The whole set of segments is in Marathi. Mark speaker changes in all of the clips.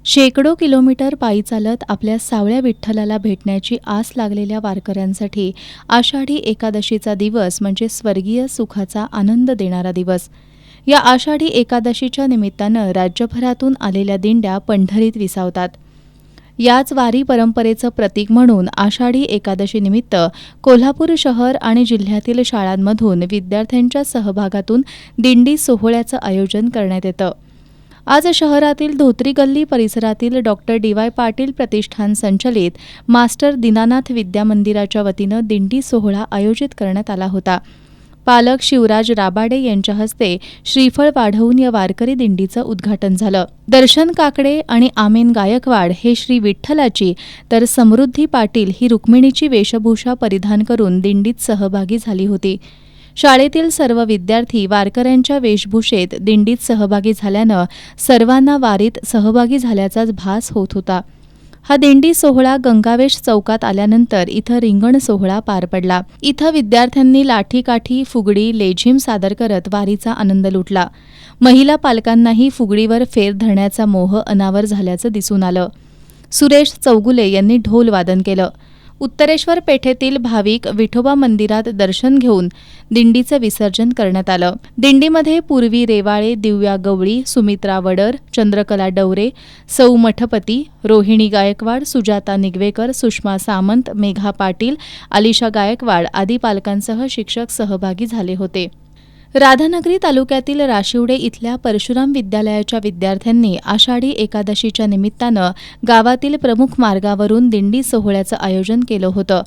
Speaker 1: शेकडो किलोमीटर पायी चालत आपल्या सावळ्या विठ्ठलाला भेटण्याची आस लागलेल्या वारकऱ्यांसाठी आषाढी एकादशीचा दिवस म्हणजे स्वर्गीय सुखाचा आनंद देणारा दिवस. या आषाढी एकादशीच्या निमित्तानं राज्यभरातून आलेल्या दिंड्या पंढरीत विसावतात. याच वारी परंपरेचं प्रतीक म्हणून आषाढी एकादशीनिमित्त कोल्हापूर शहर आणि जिल्ह्यातील शाळांमधून विद्यार्थ्यांच्या सहभागातून दिंडी सोहळ्याचं आयोजन करण्यात येतं. आज शहरातील धोत्री गल्ली परिसरातील डॉक्टर डी.वाय. पाटील प्रतिष्ठान संचलित मास्टर दीनानाथ विद्या मंदिराच्या वतीनं दिंडी सोहळा आयोजित करण्यात आला होता. पालक शिवराज राबाडे यांच्या हस्ते श्रीफळ वाढवून या वारकरी दिंडीचं उद्घाटन झालं. दर्शन काकडे आणि आमेन गायकवाड हे श्री विठ्ठलाची तर समृद्धी पाटील ही रुक्मिणीची वेशभूषा परिधान करून दिंडीत सहभागी झाली होती. शाळेतील सर्व विद्यार्थी वारकऱ्यांच्या वेशभूषेत दिंडीत सहभागी झाल्यानं सर्वांना वारीत सहभागी झाल्याचाच भास होत होता. हा दिंडी सोहळा गंगावेश चौकात आल्यानंतर इथं रिंगण सोहळा पार पडला. इथं विद्यार्थ्यांनी लाठीकाठी, फुगडी, लेझीम सादर करत वारीचा आनंद लुटला. महिला पालकांनाही फुगडीवर फेर धरण्याचा मोह अनावर झाल्याचं दिसून आलं. सुरेश चौगुले यांनी ढोल वादन केलं. उत्तरेश्वर पेठेतील भाविक विठोबा मंदिरात दर्शन घेऊन दिंडीचं विसर्जन करण्यात आलं. दिंडीमध्ये पूर्वी रेवाळे, दिव्या गवळी, सुमित्रा वडर, चंद्रकला डवरे, सौ मठपती, रोहिणी गायकवाड, सुजाता निगवेकर, सुषमा सामंत, मेघा पाटील, आलिशा गायकवाड आदी पालकांसह शिक्षक सहभागी झाले होते. राधानगरी तालुक्यातील राशिवडे इथल्या परशुराम विद्यालयाच्या विद्यार्थ्यांनी आषाढी एकादशीच्या निमित्तानं गावातील प्रमुख मार्गावरून दिंडी सोहळ्याचं आयोजन केलं होतं.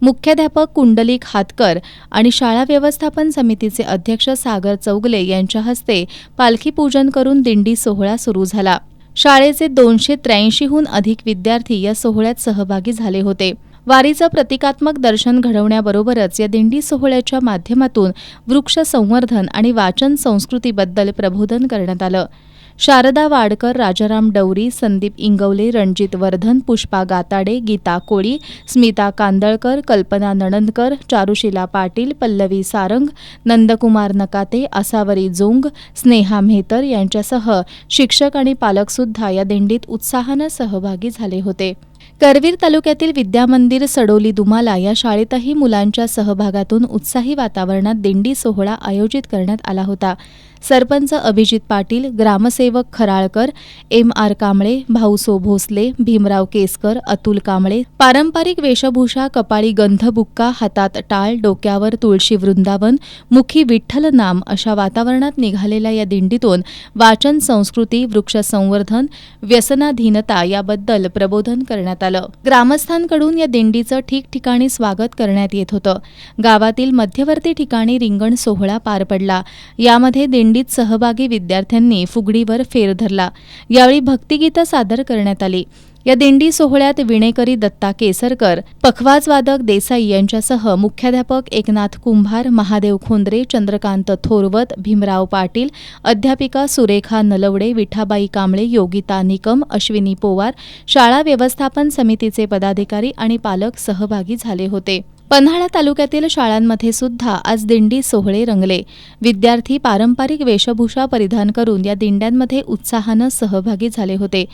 Speaker 1: मुख्याध्यापक कुंडलिक हातकर आणि शाळा व्यवस्थापन समितीचे अध्यक्ष सागर चौगले यांच्या हस्ते पालखी पूजन करून दिंडी सोहळा सुरू झाला. शाळेचे 283हून अधिक विद्यार्थी या सोहळ्यात सहभागी झाले होते. वारीचं प्रतिकात्मक दर्शन घडवण्याबरोबरच या दिंडी सोहळ्याच्या माध्यमातून वृक्ष संवर्धन आणि वाचन संस्कृतीबद्दल प्रबोधन करण्यात आलं. शारदा वाडकर, राजाराम डवरी, संदीप इंगवले, रणजित वर्धन, पुष्पा गाताडे, गीता कोळी, स्मिता कांदळकर, कल्पना नणंदकर, चारुशीला पाटील, पल्लवी सारंग, नंदकुमार नकाते, आसावरी जोंग, स्नेहा मेहतर यांच्यासह शिक्षक आणि पालकसुद्धा या दिंडीत उत्साहानं सहभागी झाले होते. करवीर तालुक्यातील विद्यामंदिर सडोली दुमाला या शाळेतही मुलांच्या सहभागातून उत्साही वातावरणात दिंडी सोहळा आयोजित करण्यात आला होता. सरपंच अभिजित पाटील, ग्रामसेवक खराळकर, एम.आर. कांबळे, भाऊसो भोसले, भीमराव केसकर, अतुल कांबळे पारंपरिक वेशभूषा, कपाळी गंधबुक्का, हातात टाळ, डोक्यावर तुळशी वृंदावन, मुखी विठ्ठल नाम अशा वातावरणात निघालेल्या या दिंडीतून वाचन संस्कृती, वृक्ष संवर्धन, व्यसनाधीनता याबद्दल प्रबोधन करण्यात आलं. ग्रामस्थांकडून या दिंडीचं ठिकठिकाणी स्वागत करण्यात येत होतं. गावातील मध्यवर्ती ठिकाणी रिंगण सोहळा पार पडला. यामध्ये दिंडीत सहभागी विद्यार्थ्यांनी फुगडीवर फेर धरला. यावेळी भक्तिगीतं सादर करण्यात आली. या दिंडी सोहळ्यात विणेकरी दत्ता केसरकर, पखवाजवादक देसाई यांच्यासह मुख्याध्यापक एकनाथ कुंभार, महादेव खोंद्रे, चंद्रकांत थोरवत, भीमराव पाटील, अध्यापिका सुरेखा नलवडे, विठाबाई कांबळे, योगिता निकम, अश्विनी पोवार, शाळा व्यवस्थापन समितीचे पदाधिकारी आणि पालक सहभागी झाले होते. पन्हाळा तालुक्यातील शाळांमध्ये सुद्धा आज दिंडी सोहळे रंगले. विद्यार्थी पारंपरिक वेशभूषा परिधान करून या दिंड्यांमध्ये उत्साहानं सहभागी झाले होते.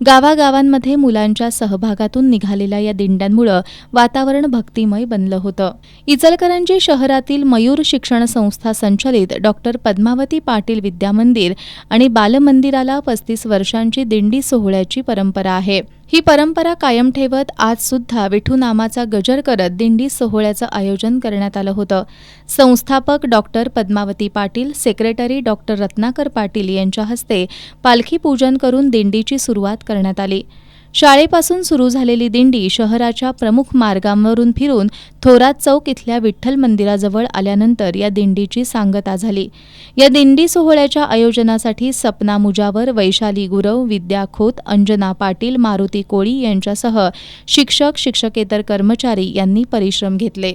Speaker 1: गावागावांमध्ये मुलांच्या सहभागातून निघालेल्या या दिंड्यांमुळे वातावरण भक्तिमय बनलं होतं. इचलकरंजी शहरातील मयूर शिक्षण संस्था संचलित डॉक्टर पद्मावती पाटील विद्यामंदिर आणि बालमंदिराला 35 वर्षांची दिंडी सोहळ्याची परंपरा आहे. ही परंपरा कायम ठेवत आज सुद्धा विठू नामाचा गजर करत दिंडी सोहळ्याचं आयोजन करण्यात आलं होतं. संस्थापक doctor Padmavati Patil, secretary doctor Ratnakar Patil यांच्या हस्ते पालखी पूजन करून दिंडीची सुरुवात करण्यात आली. शाळेपासून सुरू झालेली दिंडी शहराच्या प्रमुख मार्गांवरून फिरून थोरात चौक इथल्या विठ्ठल मंदिराजवळ आल्यानंतर या दिंडीची सांगता झाली. या दिंडी सोहळ्याच्या आयोजनासाठी सपना मुजावर, वैशाली गुरव, विद्या खोत, अंजना पाटील, मारुती कोळी यांच्यासह शिक्षक, शिक्षकेतर कर्मचारी यांनी परिश्रम घेतले.